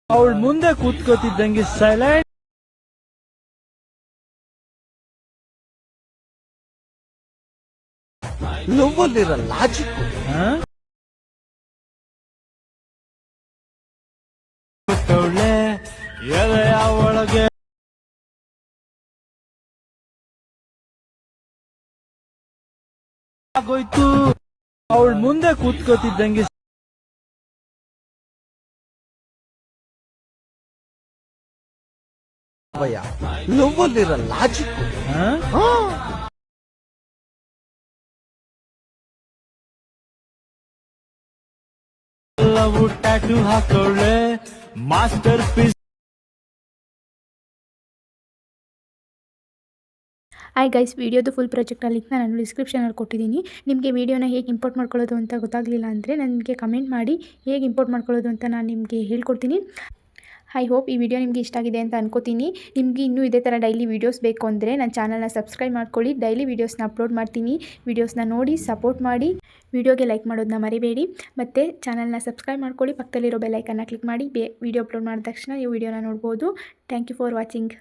ಅವಳು ಮುಂದೆ ಕೂತ್ಕೋತಿದ್ದಂಗೆ ಸೈಲೆಂಟ್ ಲವ್ ಅಲ್ಲಿರೋ ಲಾಜಿಕ್ ಎಲೆಯ ಒಳಗೆ ಆಗೋಯ್ತು. ಅವಳು ಮುಂದೆ ಕೂತ್ಕೋತಿದ್ದಂಗೆ ಲವ್ ಅಲ್ಲಿರೋ ಲಾಜಿಕ್ ಎಲ್ಲವೂ ಟ್ಯಾಟೂ ಹಾಕೊಳ್ಳೆ ಮಾಸ್ಟರ್ ಪೀಸ್. ಹಾಯ್ ಗೈಸ್, ವಿಡಿಯೋದು ಫುಲ್ ಪ್ರಾಜೆಕ್ಟ್ ಲಿಂಕ್ನ ನಾನು ಡಿಸ್ಕ್ರಿಪ್ಷನಲ್ಲಿ ಕೊಟ್ಟಿದ್ದೀನಿ. ನಿಮಗೆ ವಿಡಿಯೋನ ಹೇಗೆ ಇಂಪೋರ್ಟ್ ಮಾಡ್ಕೊಳ್ಳೋದು ಅಂತ ಗೊತ್ತಾಗಲಿಲ್ಲ ಅಂದರೆ ನನಗೆ ಕಮೆಂಟ್ ಮಾಡಿ, ಹೇಗೆ ಇಂಪೋರ್ಟ್ ಮಾಡ್ಕೊಳ್ಳೋದು ಅಂತ ನಾನು ನಿಮಗೆ ಹೇಳ್ಕೊಡ್ತೀನಿ. ಐ ಹೋಪ್ ಈ ವಿಡಿಯೋ ನಿಮಗೆ ಇಷ್ಟ ಆಗಿದೆ ಅಂತ ಅನ್ಕೋತೀನಿ. ನಿಮಗೆ ಇನ್ನೂ ಇದೇ ಥರ ಡೈಲಿ ವೀಡಿಯೋಸ್ ಬೇಕು ಅಂದರೆ ನನ್ನ ಚಾನಲ್ನ ಸಬ್ಸ್ಕ್ರೈಬ್ ಮಾಡ್ಕೊಳ್ಳಿ. ಡೈಲಿ ವೀಡಿಯೋಸ್ನ ಅಪ್ಲೋಡ್ ಮಾಡ್ತೀನಿ. ವೀಡಿಯೋಸ್ನ ನೋಡಿ ಸಪೋರ್ಟ್ ಮಾಡಿ. ವಿಡಿಯೋಗೆ ಲೈಕ್ ಮಾಡೋದನ್ನ ಮರಿಬೇಡಿ. ಮತ್ತು ಚಾನಲ್ನ ಸಬ್ಸ್ಕ್ರೈಬ್ ಮಾಡ್ಕೊಳ್ಳಿ. ಪಕ್ಕದಲ್ಲಿರೋ ಬೆಲ್ ಐಕನ್ನ ಕ್ಲಿಕ್ ಮಾಡಿ. ವಿಡಿಯೋ ಅಪ್ಲೋಡ್ ಮಾಡಿದ ತಕ್ಷಣ ನೀವು ವಿಡಿಯೋನ ನೋಡ್ಬೋದು. Thank you for watching.